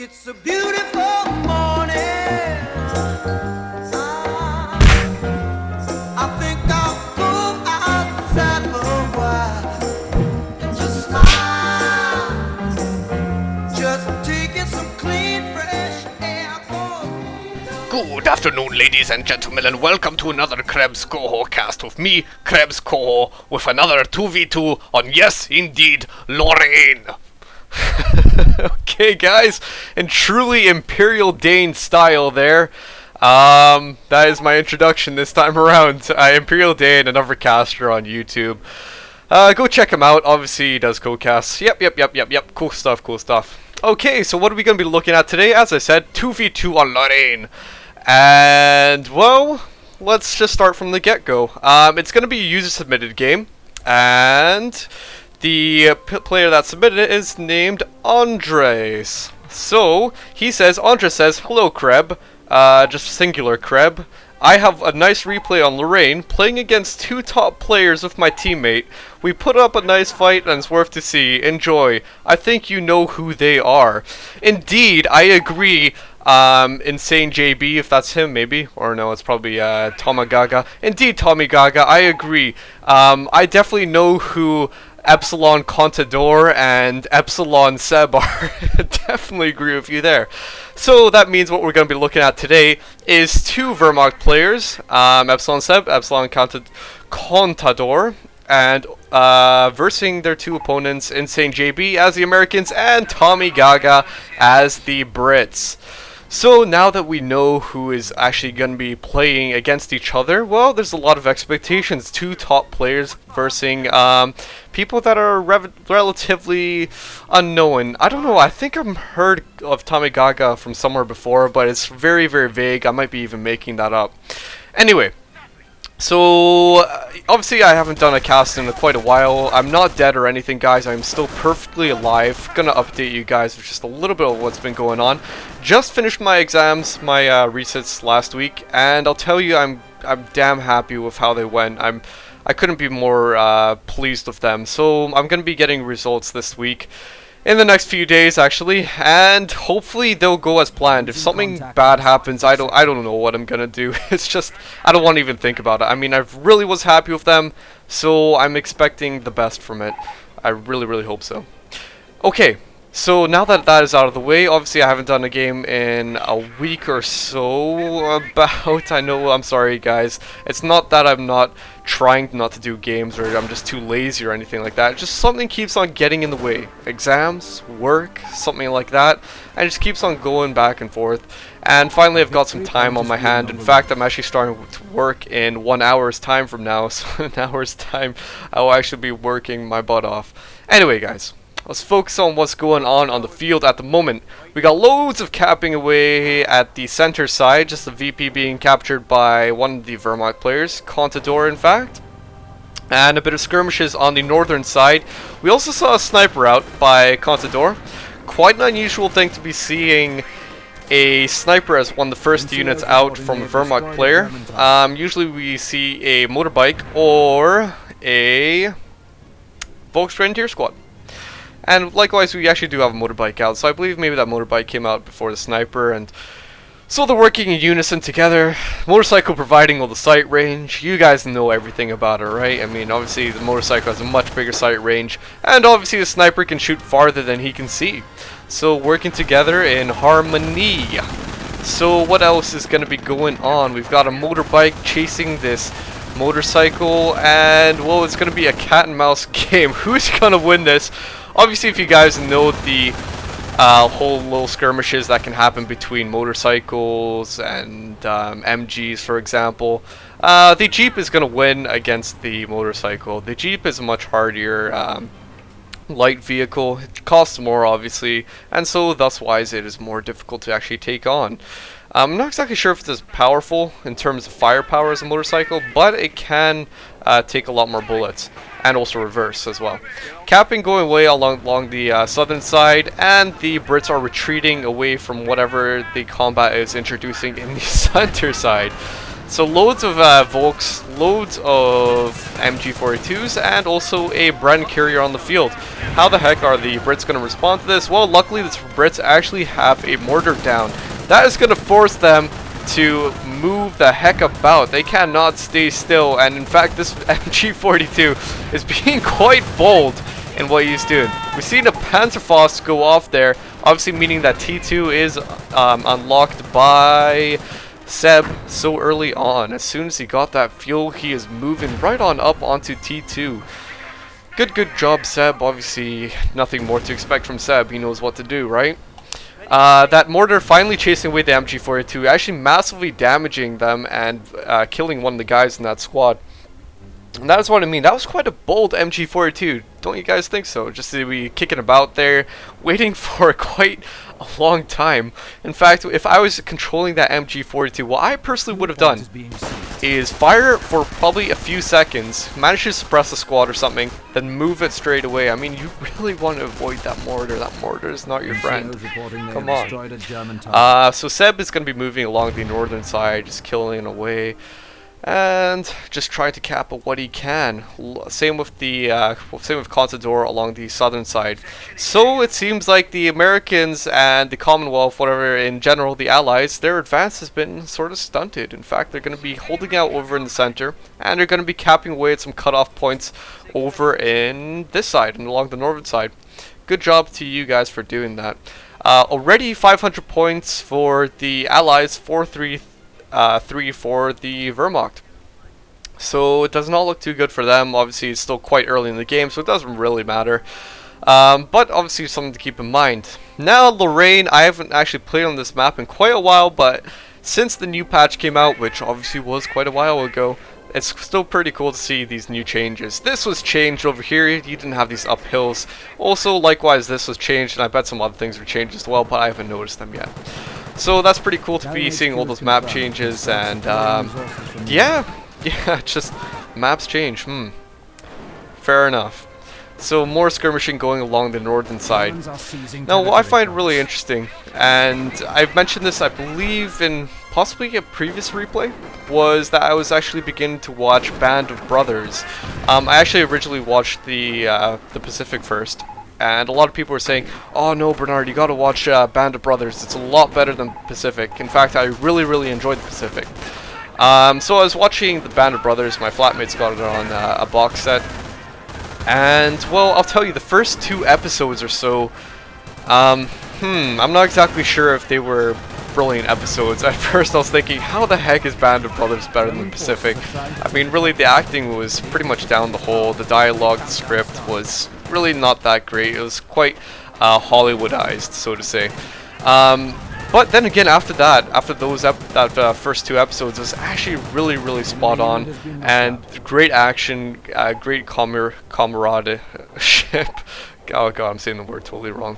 It's a beautiful morning. I think I'll go outside for a while and just smile. Just taking some clean, fresh air for me. Good afternoon, ladies and gentlemen, and welcome to another Krebs Coho cast with me, Krebs Coho, with another 2v2 on, yes, indeed, Lorraine. Okay, guys, in truly Imperial Dane style there, that is my introduction this time around. Imperial Dane, another caster on YouTube. Go check him out. Obviously, he does co-casts. Yep. Cool stuff. Okay, so what are we going to be looking at today? As I said, 2v2 on Lorraine. And, well, let's just start from the get-go. It's going to be a user-submitted game, and the player that submitted it is named Andres. So, Andres says, "Hello, Kreb," just singular Kreb. "I have a nice replay on Lorraine, playing against two top players with my teammate. We put up a nice fight and it's worth to see. Enjoy. I think you know who they are." Indeed, I agree. InsaneJB, if that's him, maybe. Or no, it's probably TommyGaga. Indeed, TommyGaga, I agree. I definitely know who EpsilonContador and EpsilonSeb are. Definitely agree with you there. So that means what we're going to be looking at today is two Wehrmacht players, EpsilonSeb, EpsilonContador, and versing their two opponents, InsaneJB as the Americans and TommyGaga as the Brits. So now that we know who is actually going to be playing against each other, well, there's a lot of expectations. Two top players versing people that are relatively unknown. I don't know, I think I've heard of TommyGaga from somewhere before, but it's very, very vague. I might be even making that up. Anyway, so obviously I haven't done a cast in quite a while. I'm not dead or anything, guys. I'm still perfectly alive. Gonna update you guys with just a little bit of what's been going on. Just finished my exams, my resits last week, and I'll tell you, I'm damn happy with how they went. I couldn't be more pleased with them. So I'm gonna be getting results this week, in the next few days actually, and hopefully they'll go as planned. If something bad happens, I don't know what I'm gonna do. It's just, I don't want to even think about it. I mean, I really was happy with them, so I'm expecting the best from it. I really hope so. Okay, so now that that is out of the way, obviously I haven't done a game in a week or so about. I know, I'm sorry guys. It's not that I'm not trying not to do games or I'm just too lazy or anything like that. Just something keeps on getting in the way. Exams, work, something like that. And it just keeps on going back and forth. And finally I've got some time on my hand. In fact, I'm actually starting to work in 1 hour's time from now. So in an hour's time I will actually be working my butt off. Anyway guys, let's focus on what's going on the field at the moment. We got loads of capping away at the center side, just the VP being captured by one of the Wehrmacht players, Contador in fact. And a bit of skirmishes on the northern side. We also saw a sniper out by Contador. Quite an unusual thing to be seeing a sniper as one of the first units out from a Wehrmacht player. Usually we see a motorbike or a Volkswagen squad. And likewise, we actually do have a motorbike out, so I believe maybe that motorbike came out before the sniper, and so they're working in unison together. Motorcycle providing all the sight range. You guys know everything about it, right? I mean, obviously the motorcycle has a much bigger sight range, and obviously the sniper can shoot farther than he can see. So working together in harmony. So what else is going to be going on? We've got a motorbike chasing this motorcycle, and well, it's going to be a cat and mouse game. Who's going to win this? Obviously, if you guys know the whole little skirmishes that can happen between motorcycles and MGs, for example, the Jeep is going to win against the motorcycle. The Jeep is a much hardier light vehicle. It costs more, obviously, and so thus wise it is more difficult to actually take on. I'm not exactly sure if it's as powerful in terms of firepower as a motorcycle, but it can take a lot more bullets, and also reverse as well. Capping going away along the southern side, and the Brits are retreating away from whatever the combat is introducing in the center side. So loads of Volks, loads of MG42s, and also a Bren carrier on the field. How the heck are the Brits going to respond to this? Well, luckily the Brits actually have a mortar down. That is going to force them to move the heck about. They cannot stay still, and in fact this MG42 is being quite bold in what he's doing. We've seen a Panzerfaust go off there, obviously meaning that T2 is unlocked by Seb so early on. As soon as he got that fuel, he is moving right on up onto T2. Good job, Seb. Obviously nothing more to expect from Seb. He knows what to do, right? That mortar finally chasing away the MG42, actually massively damaging them and killing one of the guys in that squad. And that's what I mean. That was quite a bold MG42. Don't you guys think so? Just to be kicking about there, waiting for quite a long time. In fact, if I was controlling that MG42, what I personally would have done is fire for probably a few seconds, manage to suppress the squad or something, then move it straight away. I mean, you really want to avoid that mortar. That mortar is not your friend. Come on. So Seb is going to be moving along the northern side, just killing away, and just trying to cap what he can. Same with the same with Contador along the southern side. So it seems like the Americans and the Commonwealth, whatever, in general, the Allies, their advance has been sort of stunted. In fact, they're going to be holding out over in the center, and they're going to be capping away at some cutoff points over in this side and along the northern side. Good job to you guys for doing that. Already 500 points for the Allies, 433 for the Wehrmacht. So it does not look too good for them. Obviously it's still quite early in the game, so it doesn't really matter. But obviously something to keep in mind. Now Lorraine, I haven't actually played on this map in quite a while, but since the new patch came out, which obviously was quite a while ago, it's still pretty cool to see these new changes. This was changed over here, you didn't have these uphills. Also, likewise, this was changed, and I bet some other things were changed as well, but I haven't noticed them yet. So that's pretty cool to be seeing all those map changes, and yeah, just maps change. Fair enough. So more skirmishing going along the northern side. Now what I find really interesting, and I've mentioned this I believe in possibly a previous replay, was that I was actually beginning to watch Band of Brothers. I actually originally watched the Pacific first, and a lot of people were saying, oh no Bernard, you gotta watch Band of Brothers, it's a lot better than Pacific. In fact, I really enjoyed the Pacific. So I was watching the Band of Brothers, my flatmates got it on a box set. And, well, I'll tell you, the first 2 episodes or so, I'm not exactly sure if they were brilliant episodes. At first I was thinking, how the heck is Band of Brothers better than Pacific? I mean, really, the acting was pretty much down the hole. The dialogue, the script was really not that great. It was quite Hollywoodized, so to say. But then again, after that, after those first 2 episodes, it was actually really spot on, and great action, great comradeship. Oh god, I'm saying the word totally wrong.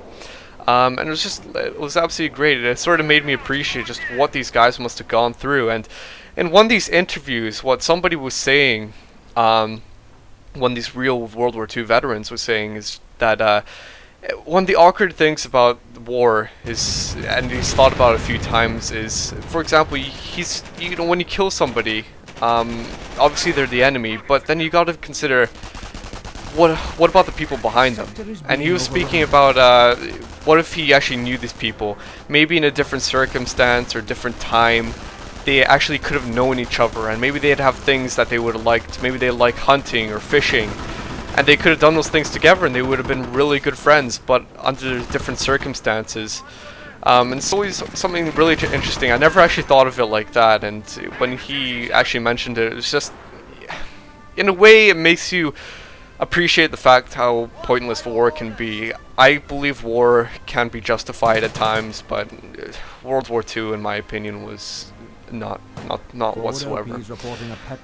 And it was absolutely great. It sort of made me appreciate just what these guys must have gone through. And in one of these interviews, what somebody was saying, one of these real World War II veterans was saying, is that one of the awkward things about the war is, and he's thought about it a few times, is, for example, when you kill somebody, obviously they're the enemy, but then you got to consider what about the people behind them? And he was speaking about what if he actually knew these people, maybe in a different circumstance or different time. They actually could have known each other, and maybe they'd have things that they would have liked. Maybe they like hunting or fishing. And they could have done those things together and they would have been really good friends, but under different circumstances. And it's always something really interesting. I never actually thought of it like that, and when he actually mentioned it, it's just, in a way, it makes you appreciate the fact how pointless war can be. I believe war can be justified at times, but World War II, in my opinion, was not whatsoever.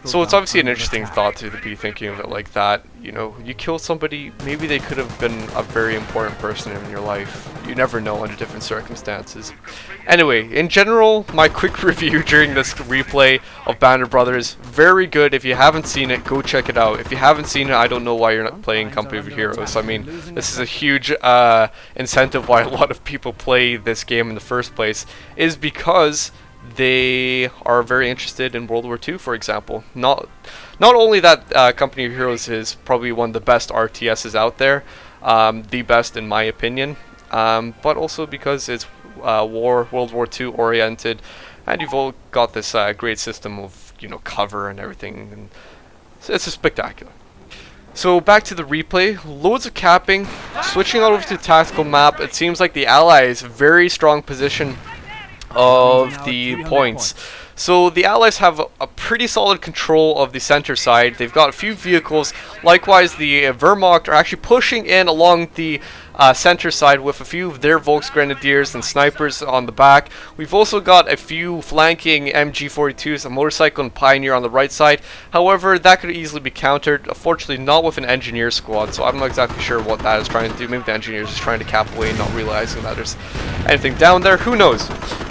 So it's obviously an interesting thought to be thinking of it like that. You know, you kill somebody, maybe they could have been a very important person in your life. You never know under different circumstances. Anyway, in general, my quick review during this replay of Band of Brothers, very good. If you haven't seen it, go check it out. If you haven't seen it, I don't know why you're not playing Company of Heroes. I mean, this is a huge incentive why a lot of people play this game in the first place, is because they are very interested in World War II, for example. Not only that Company of Heroes is probably one of the best RTSs out there, the best in my opinion, but also because it's World War II oriented, and you've all got this great system of cover and everything, and it's spectacular. So back to the replay, loads of capping, switching over to the tactical map. It seems like the Allies very strong position of the points. So the Allies have a pretty solid control of the center side. They've got a few vehicles. Likewise, the Wehrmacht are actually pushing in along the center side with a few of their Volksgrenadiers and snipers on the back. We've also got a few flanking MG42s, a motorcycle and Pioneer on the right side. However, that could easily be countered. Unfortunately, not with an engineer squad, so I'm not exactly sure what that is trying to do. Maybe the engineer is just trying to cap away, not realizing that there's anything down there. Who knows?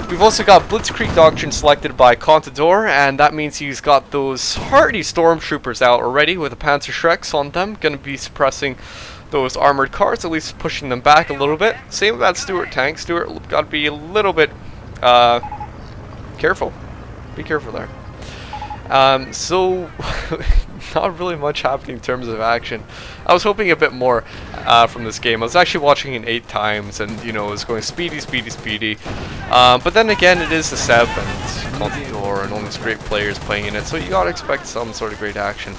We've also got Blitzkrieg Doctrine selected by Contador, and that means he's got those hardy stormtroopers out already with the Panzer Shreks on them, going to be suppressing those armored cars, at least pushing them back a little bit. Same about Stuart tank. Stuart got to be a little bit careful. Be careful there. So not really much happening in terms of action. I was hoping a bit more from this game. I was actually watching it 8 times, and it was going speedy. But then again, it is the Seb and Contador and all these great players playing in it, so you gotta expect some sort of great action.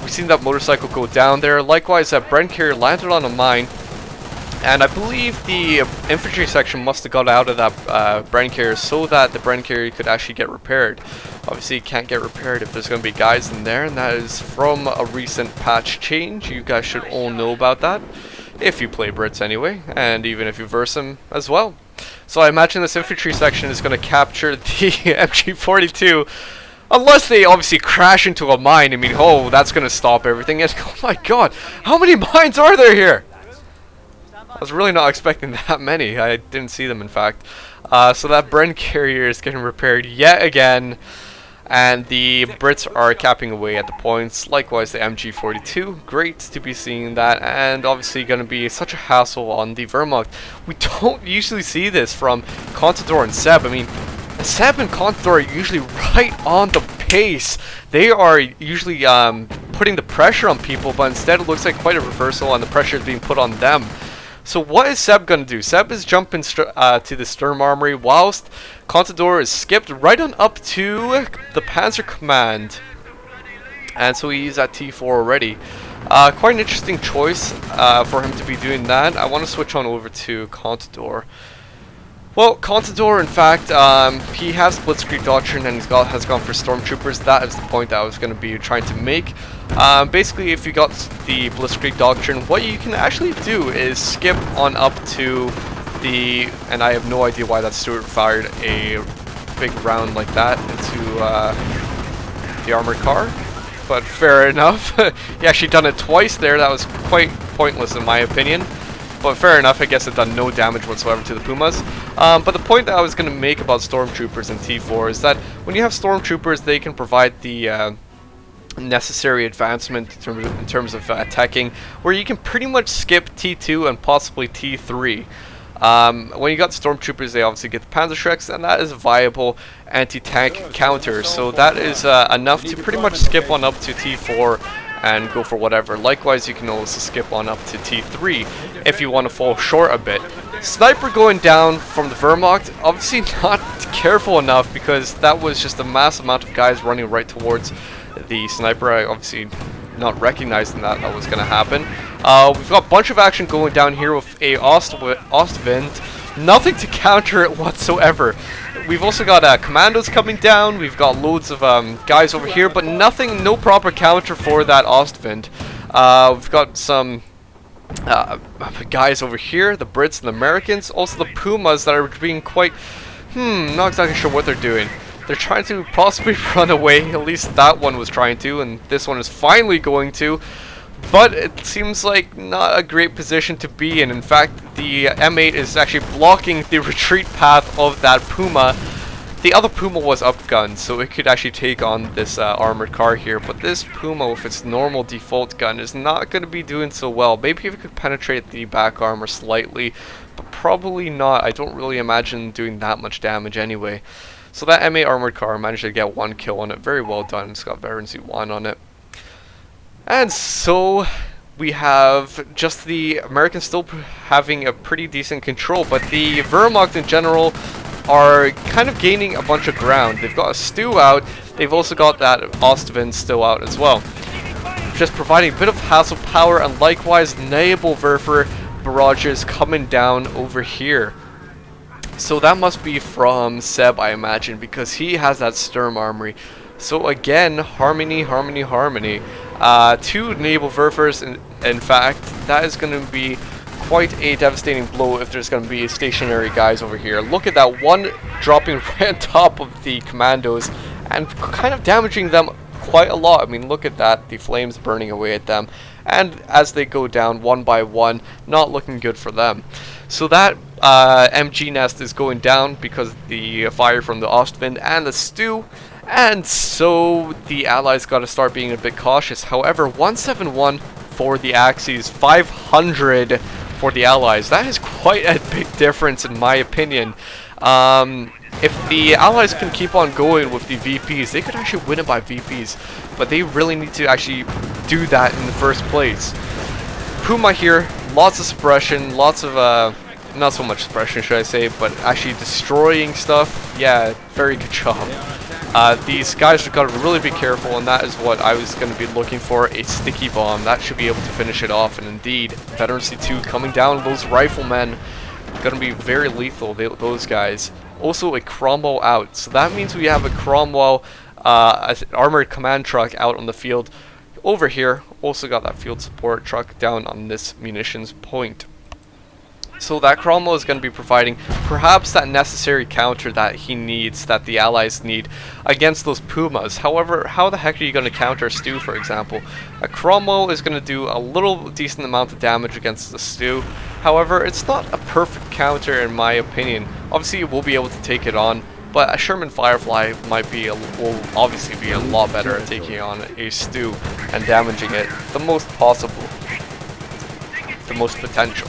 We've seen that motorcycle go down there. Likewise, that Bren carrier landed on a mine, and I believe the infantry section must have got out of that Bren carrier so that the Bren carrier could actually get repaired. Obviously, it can't get repaired if there's going to be guys in there, and that is from a recent patch change. You guys should all know about that, if you play Brits anyway, and even if you verse them as well. So I imagine this infantry section is going to capture the MG42, unless they obviously crash into a mine. I mean, oh, that's going to stop everything. And, oh my god, how many mines are there here? I was really not expecting that many. I didn't see them, in fact. So that Bren carrier is getting repaired yet again, and the Brits are capping away at the points. Likewise, the MG42. Great to be seeing that, and obviously going to be such a hassle on the Wehrmacht. We don't usually see this from Contador and Seb. I mean, Seb and Contador are usually right on the pace. They are usually putting the pressure on people, but instead it looks like quite a reversal, and the pressure is being put on them. So what is Seb going to do? Seb is jumping to the Sturm Armory, whilst Contador is skipped right on up to the Panzer Command. And so he's at T4 already. Quite an interesting choice for him to be doing that. I want to switch on over to Contador. Well, Contador, in fact, he has Blitzkrieg Doctrine and has gone for Stormtroopers. That is the point that I was going to be trying to make. Basically, if you got the Blitzkrieg Doctrine, what you can actually do is skip on up to the... And I have no idea why that Stuart fired a big round like that into the armored car. But fair enough. He actually done it twice there. That was quite pointless in my opinion. But fair enough, I guess it done no damage whatsoever to the Pumas. But the point that I was going to make about Stormtroopers in T4 is that when you have Stormtroopers, they can provide the necessary advancement in terms of attacking, where you can pretty much skip T2 and possibly T3. When you got Stormtroopers, they obviously get the Panzer Shreks, and that is a viable anti-tank counter. So that is enough to pretty much skip on up to T4 and go for whatever. Likewise, you can also skip on up to T3 if you want to fall short a bit. Sniper going down from the Wehrmacht, obviously not careful enough, because that was just a massive amount of guys running right towards the sniper. I obviously not recognizing that was going to happen. We've got a bunch of action going down here with a Ostwind. Nothing to counter it whatsoever. We've also got commandos coming down. We've got loads of guys over here, but nothing, no proper counter for that Ostwind. We've got some guys over here, the Brits and the Americans. Also the Pumas that are being quite, not exactly sure what they're doing. They're trying to possibly run away. At least that one was trying to, and this one is finally going to. But it seems like not a great position to be in. In fact, the M8 is actually blocking the retreat path of that Puma. The other Puma was upgunned, so it could actually take on this armored car here. But this Puma with its normal default gun is not going to be doing so well. Maybe if it could penetrate the back armor slightly, but probably not. I don't really imagine doing that much damage anyway. So that M8 armored car managed to get 1 kill on it. Very well done. It's got Veterancy 1 on it. And so we have just the Americans still having a pretty decent control, but the Wehrmacht in general are kind of gaining a bunch of ground. They've got a Stu out. They've also got that Ostwind still out as well, just providing a bit of hassle power, and likewise Nebelwerfer barrages coming down over here. So that must be from Seb, I imagine, because he has that Sturm Armory. So again, harmony, harmony, harmony. 2 Nebelwerfers, in fact, that is going to be quite a devastating blow if there's going to be stationary guys over here. Look at that one dropping right on top of the commandos and kind of damaging them quite a lot. I mean, look at that, the flames burning away at them, and as they go down one by one, not looking good for them. So that MG nest is going down because the fire from the Ostwind and the Stu, and so the allies got to start being a bit cautious. However, 171 for the Axis, 500 for the allies. That is quite a big difference in my opinion. If the allies can keep on going with the VPs, they could actually win it by VPs, but they really need to actually do that in the first place. Puma here, lots of suppression, lots of not so much suppression should I say, but actually destroying stuff. Yeah, very good job. These guys have got to really be careful, and that is what I was going to be looking for, a sticky bomb. That should be able to finish it off, and indeed, Veterancy 2 coming down, those riflemen, going to be very lethal, those guys. Also a Cromwell out, so that means we have a Cromwell armored command truck out on the field. Over here, also got that field support truck down on this munitions point. So that Cromwell is going to be providing perhaps that necessary counter that he needs, that the allies need against those Pumas. However, how the heck are you going to counter Stu, for example? A Cromwell is going to do a little decent amount of damage against the Stu. However, it's not a perfect counter in my opinion. Obviously, you will be able to take it on, but a Sherman Firefly might be will obviously be a lot better at taking on a Stu and damaging it the most possible, the most potential.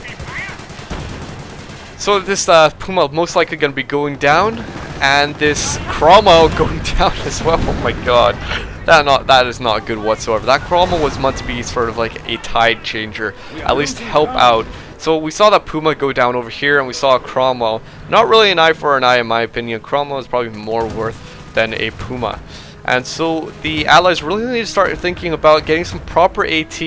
So this Puma most likely going to be going down, and this Cromwell going down as well. Oh my god, that is not good whatsoever. That Cromwell was meant to be sort of like a tide changer, at least help out. So we saw that Puma go down over here, and we saw a Cromwell. Not really an eye for an eye in my opinion. Cromwell is probably more worth than a Puma. And so the allies really need to start thinking about getting some proper AT.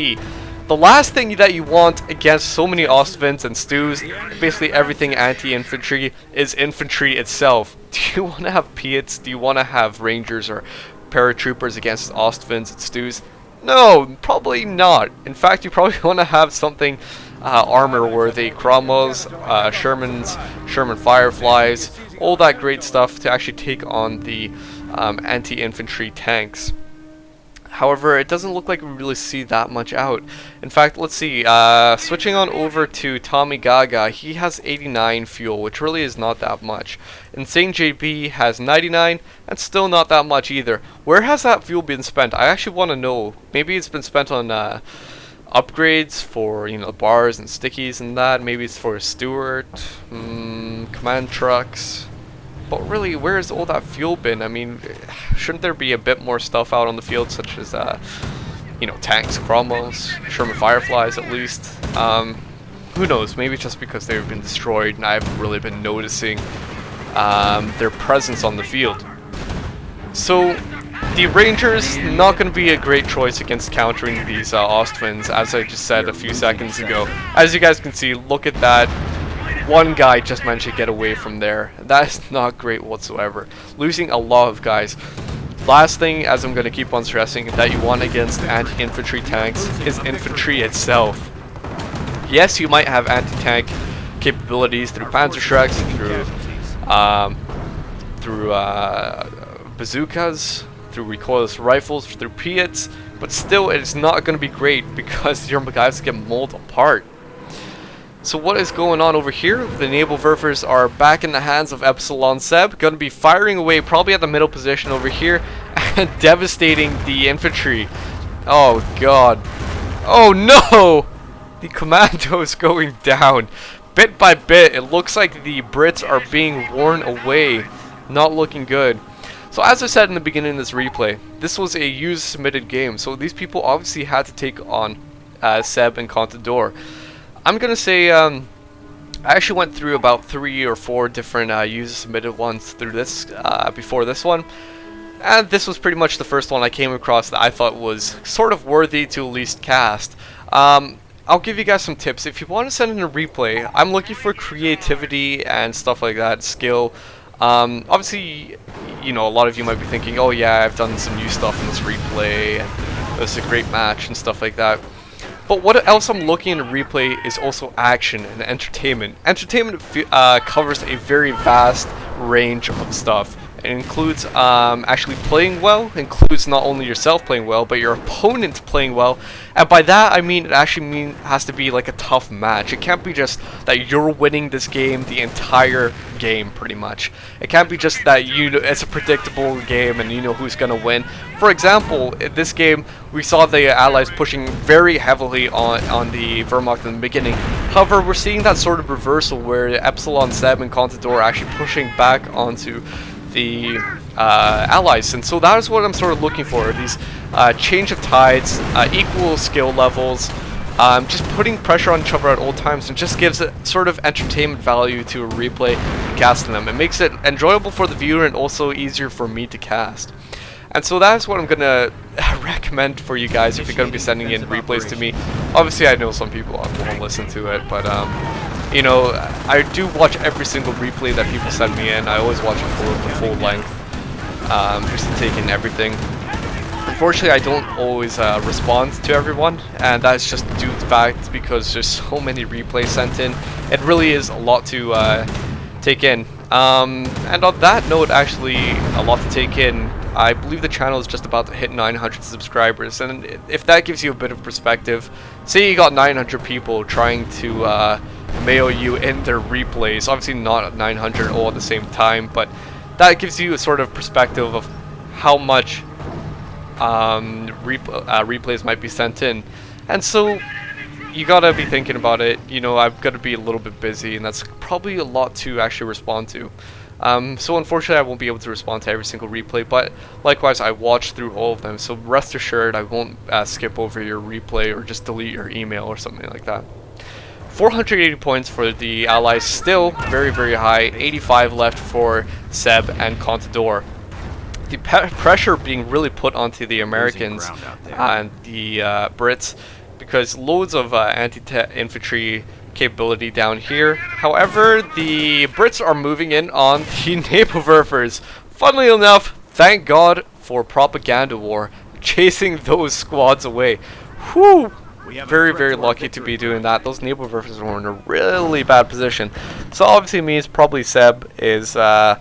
The last thing that you want against so many Ostwinds and Stus, basically everything anti-infantry, is infantry itself. Do you want to have Piats? Do you want to have Rangers or paratroopers against Ostwinds and Stus? No, probably not. In fact, you probably want to have something armor-worthy. Cromwells, Sherman Fireflies, all that great stuff to actually take on the anti-infantry tanks. However, it doesn't look like we really see that much out. In fact, let's see, switching on over to TommyGaga, he has 89 fuel, which really is not that much. InsaneJB has 99, and still not that much either. Where has that fuel been spent? I actually want to know. Maybe it's been spent on upgrades for, you know, bars and stickies and that. Maybe it's for Stewart, command trucks. But really, where has all that fuel been? I mean, shouldn't there be a bit more stuff out on the field, such as, you know, tanks, Cromwells, Sherman Fireflies at least? Who knows? Maybe it's just because they've been destroyed and I haven't really been noticing their presence on the field. So, the Rangers, not going to be a great choice against countering these Ostwinds, as I just said a few seconds ago. As you guys can see, look at that. One guy just managed to get away from there. That is not great whatsoever. Losing a lot of guys. Last thing, as I'm going to keep on stressing, that you want against anti-infantry tanks is infantry itself. Yes, you might have anti-tank capabilities through Panzerschrecks, through bazookas, through recoilless rifles, through Piats, but still it is not going to be great because your guys get mauled apart. So what is going on over here? The Nebelwerfers are back in the hands of EpsilonSeb, going to be firing away probably at the middle position over here and devastating the infantry. Oh god. Oh no! The commandos going down. bit by bit, it looks like the Brits are being worn away. Not looking good. So as I said in the beginning of this replay, this was a user-submitted game, so these people obviously had to take on Seb and Contador. I'm gonna say I actually went through about 3 or 4 different user-submitted ones through this before this one, and this was pretty much the first one I came across that I thought was sort of worthy to at least cast. I'll give you guys some tips. If you want to send in a replay, I'm looking for creativity and stuff like that, skill. Obviously, you know, a lot of you might be thinking, oh yeah, I've done some new stuff in this replay, and this is a great match and stuff like that. But what else I'm looking in a replay is also action and entertainment. Entertainment covers a very vast range of stuff. It includes actually playing well, includes not only yourself playing well, but your opponent playing well. And by that I mean it actually has to be like a tough match. It can't be just that you're winning this game the entire game pretty much. It can't be just that it's a predictable game and you know who's gonna win. For example, in this game we saw the allies pushing very heavily on the Wehrmacht in the beginning. However, we're seeing that sort of reversal where EpsilonSeb and Contador are actually pushing back onto the allies, and so that is what I'm sort of looking for, these change of tides, equal skill levels, just putting pressure on each other at all times, and just gives it sort of entertainment value to a replay casting them. It makes it enjoyable for the viewer and also easier for me to cast. And so that's what I'm gonna recommend for you guys if you're gonna be sending in replays to me. Obviously I know some people won't listen to it, but you know, I do watch every single replay that people send me in. I always watch it for the full length, just to take in everything. Unfortunately, I don't always respond to everyone, and that's just due to the fact because there's so many replays sent in. It really is a lot to take in. And on that note, actually, a lot to take in. I believe the channel is just about to hit 900 subscribers, and if that gives you a bit of perspective, say you got 900 people trying to mail you in their replays, obviously not 900 all at the same time, but that gives you a sort of perspective of how much replays might be sent in. And so you gotta be thinking about it. You know, I've got to be a little bit busy, and that's probably a lot to actually respond to. So unfortunately I won't be able to respond to every single replay, but likewise I watch through all of them, so rest assured I won't skip over your replay or just delete your email or something like that. 480 points for the allies, still very, very high. 85 left for Seb and Contador. The pressure being really put onto the Americans and the Brits, because loads of anti-infantry capability down here. However, the Brits are moving in on the Nebelwerfers. Funnily enough, thank God for propaganda war, chasing those squads away. Whew! Very, very lucky to be doing that. Those Nebelwerfers were in a really bad position. So obviously means probably Seb is the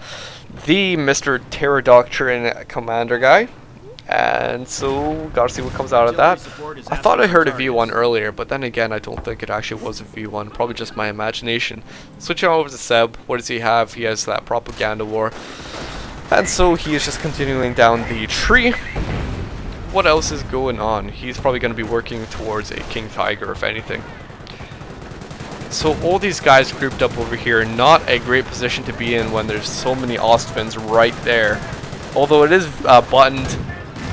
Mr. Terror Doctrine commander guy. And so, gotta see what comes out of that. I thought I heard a V1 earlier, but then again, I don't think it actually was a V1. Probably just my imagination. Switching over to Seb, what does he have? He has that propaganda war. And so he is just continuing down the tree. What else is going on? He's probably going to be working towards a King Tiger, if anything. So all these guys grouped up over here, not a great position to be in when there's so many Ostfinns right there. Although it is buttoned,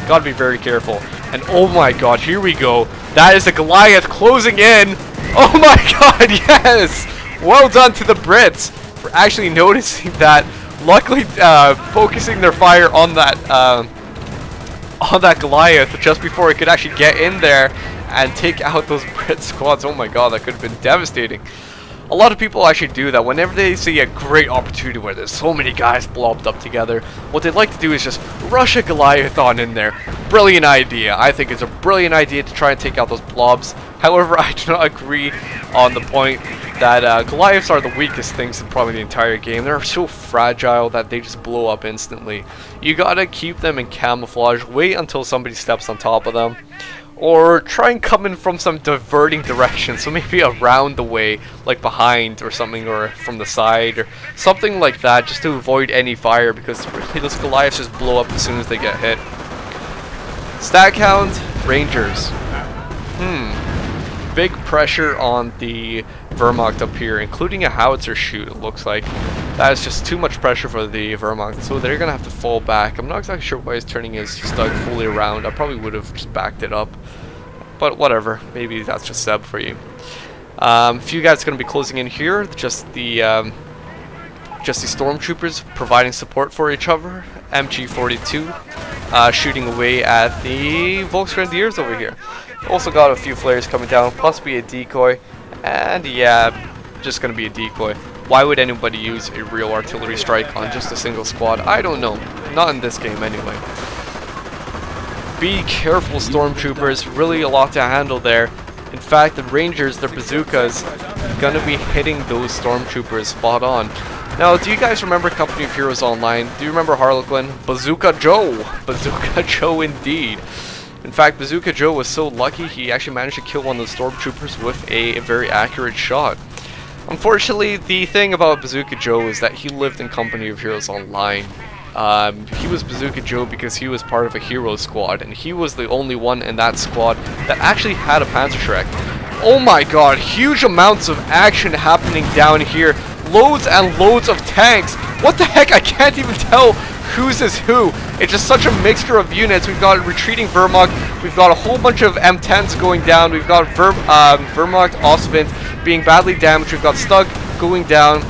gotta be very careful. And oh my god, here we go. That is a Goliath closing in. Oh my god, yes! Well done to the Brits for actually noticing that. Luckily, focusing their fire on that Goliath just before it could actually get in there and take out those Brit squads. Oh my god, that could have been devastating. A lot of people actually do that whenever they see a great opportunity where there's so many guys blobbed up together. What they'd like to do is just rush a Goliath on in there. Brilliant idea. I think it's a brilliant idea to try and take out those blobs. However, I do not agree on the point that Goliaths are the weakest things in probably the entire game. They're so fragile that they just blow up instantly. You gotta keep them in camouflage, wait until somebody steps on top of them, or try and come in from some diverting direction, so maybe around the way, like behind or something, or from the side, or something like that, just to avoid any fire, because really those Goliaths just blow up as soon as they get hit. Stat count, Rangers. big pressure on the Wehrmacht up here, including a howitzer shoot, it looks like. That is just too much pressure for the Wehrmacht, so they're going to have to fall back. I'm not exactly sure why he's turning his Stug fully around. I probably would have just backed it up. But whatever, maybe that's just Seb for you. A few guys going to be closing in here, just the stormtroopers providing support for each other. MG42 shooting away at the Volksgrenadiers over here. Also got a few flares coming down, possibly a decoy, and yeah, just going to be a decoy. Why would anybody use a real artillery strike on just a single squad? I don't know. Not in this game anyway. Be careful, stormtroopers. Really a lot to handle there. In fact, the Rangers, their bazookas, gonna be hitting those stormtroopers spot on. Now, do you guys remember Company of Heroes Online? Do you remember Harlequin? Bazooka Joe! Bazooka Joe indeed. In fact, Bazooka Joe was so lucky he actually managed to kill one of the stormtroopers with a very accurate shot. Unfortunately, the thing about Bazooka Joe is that he lived in Company of Heroes Online. He was Bazooka Joe because he was part of a hero squad, and he was the only one in that squad that actually had a Panzerschreck. Oh my god, huge amounts of action happening down here. Loads and loads of tanks. What the heck? I can't even tell whose is who. It's just such a mixture of units. We've got retreating Wehrmacht. We've got a whole bunch of M10s going down. We've got Wehrmacht Ostwind being badly damaged. We've got Stug going down.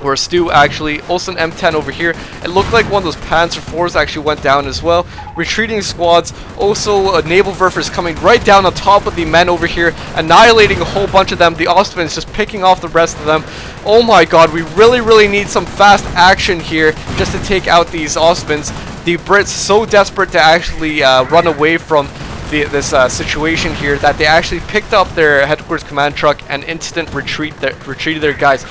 Or Stu actually. Also an M10 over here. It looked like one of those Panzer IVs actually went down as well. Retreating squads. Also naval Werfers coming right down on top of the men over here. Annihilating a whole bunch of them. The Ostwinds just picking off the rest of them. Oh my god, we really need some fast action here just to take out these Ostwinds. The Brits so desperate to actually run away from this situation here that they actually picked up their headquarters command truck and instant retreated their guys.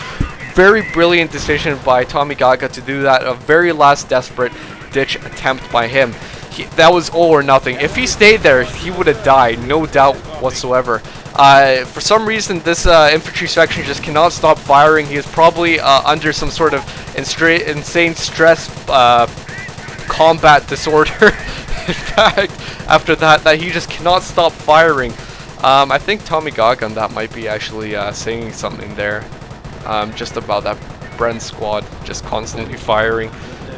Very brilliant decision by TommyGaga to do that. A very last desperate ditch attempt by him. That was all or nothing. If he stayed there, he would have died, no doubt whatsoever. For some reason, this infantry section just cannot stop firing. He is probably under some sort of insane stress combat disorder. In fact, after that he just cannot stop firing. I think TommyGaga on that might be actually saying something there. Just about that Bren squad just constantly firing.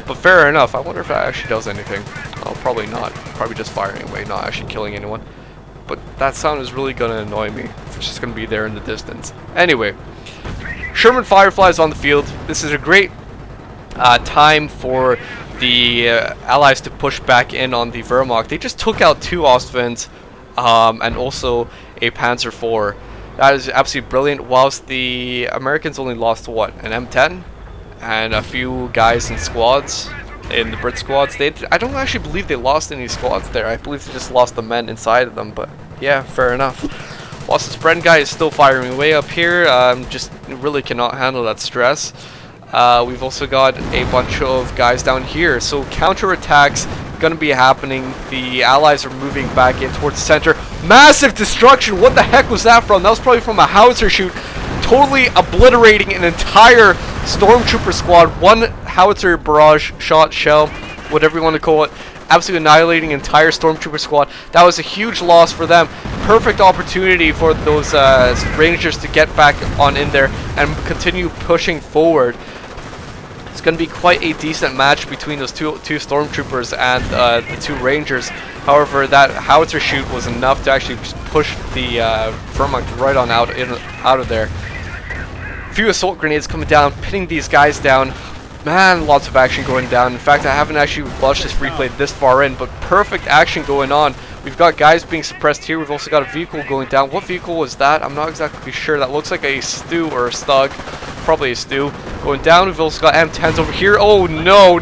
But fair enough. I wonder if that actually does anything. Oh, probably not. Probably just firing away, not actually killing anyone. But that sound is really going to annoy me. It's just going to be there in the distance. Anyway, Sherman Fireflies on the field. This is a great time for the Allies to push back in on the Wehrmacht. They just took out 2 Ostwinds and also a Panzer IV. That is absolutely brilliant, whilst the Americans only lost, what, an M10? And a few guys in squads, in the Brit squads. I don't actually believe they lost any squads there. I believe they just lost the men inside of them, but yeah, fair enough. Whilst this Bren guy is still firing way up here, just really cannot handle that stress. We've also got a bunch of guys down here, so counterattacks gonna be happening. The Allies are moving back in towards the center. Massive destruction! What the heck was that from? That was probably from a howitzer shoot, totally obliterating an entire stormtrooper squad. One howitzer barrage shot, shell, whatever you want to call it, absolutely annihilating an entire stormtrooper squad. That was a huge loss for them. Perfect opportunity for those Rangers to get back on in there and continue pushing forward. It's going to be quite a decent match between those two stormtroopers and the 2 Rangers. However, that howitzer shoot was enough to actually just push the Wehrmacht right on out of there. A few assault grenades coming down, pinning these guys down. Man, lots of action going down. In fact, I haven't actually watched this replay this far in, but perfect action going on. We've got guys being suppressed here. We've also got a vehicle going down. What vehicle was that? I'm not exactly sure. That looks like a Stu or a Stug. Probably a Stu. Going down, we've also got M10s over here. Oh, no.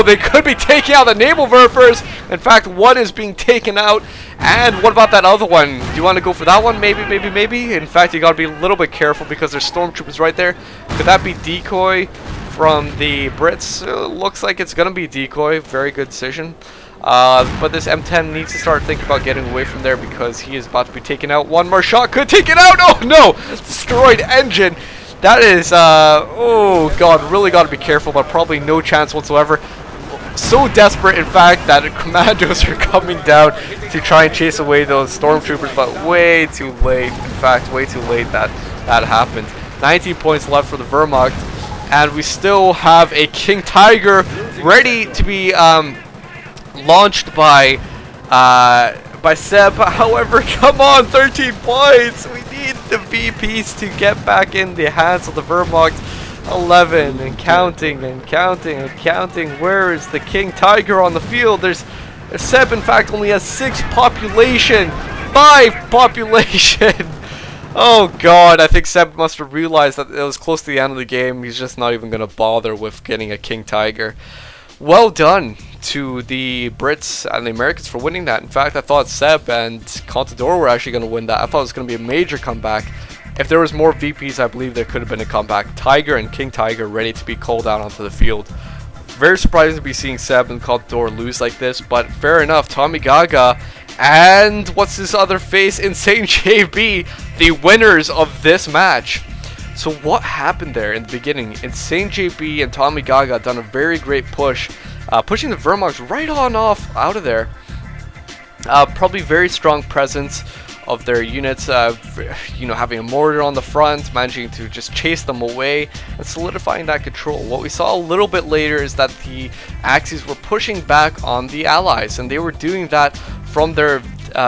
They could be taking out the naval Werfers. In fact, one is being taken out. And what about that other one? Do you want to go for that one? Maybe. In fact, you got to be a little bit careful because there's stormtroopers right there. Could that be decoy from the Brits? Looks like it's going to be decoy. Very good decision. But this M10 needs to start thinking about getting away from there because he is about to be taken out. One more shot could take it out. Oh no! Destroyed engine. That is, oh god, really got to be careful, but probably no chance whatsoever. so desperate, in fact, that commandos are coming down to try and chase away those stormtroopers, but way too late. In fact, way too late that happened. 19 points left for the Wehrmacht, and we still have a King Tiger ready to be launched by Seb. However, come on, 13 points. We need the VPs to get back in the hands of the Wehrmacht. 11 and counting and counting and counting. Where is the King Tiger on the field? There's Seb, in fact, only has 6 population, 5 population. Oh god, I think Seb must have realized that it was close to the end of the game. He's just not even gonna bother with getting a King Tiger. Well done to the Brits and the Americans for winning that. In fact, I thought Seb and Contador were actually gonna win that. I thought it was gonna be a major comeback. If there was more VPs, I believe there could have been a comeback. Tiger and King Tiger ready to be called out onto the field. Very surprising to be seeing Seb and Contador lose like this, but fair enough. TommyGaga and what's his other face? InsaneJB, the winners of this match. So what happened there in the beginning? InsaneJB and TommyGaga done a very great push, pushing the Wehrmacht right on off out of there. Probably very strong presence of their units, you know, having a mortar on the front, managing to just chase them away and solidifying that control. What we saw a little bit later is that the Axis were pushing back on the Allies, and they were doing that from their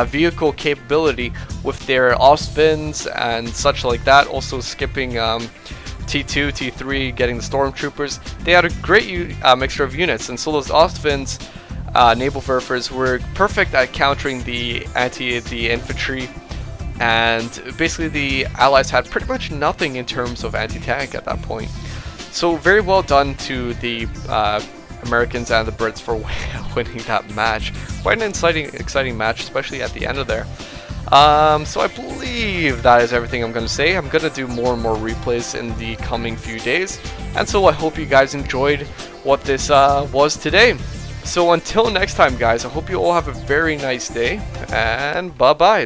vehicle capability with their Ostvins and such like that, also skipping T2, T3, getting the Stormtroopers. They had a great mixture of units, and so those Ostvins, naval Werfers, were perfect at countering the infantry, and basically the Allies had pretty much nothing in terms of anti-tank at that point. So very well done to the Americans and the Brits for winning that match. Quite an exciting match, especially at the end of there. So I believe that is everything I'm going to say. I'm going to do more and more replays in the coming few days, and so I hope you guys enjoyed what this was today. So until next time, guys, I hope you all have a very nice day, and bye-bye.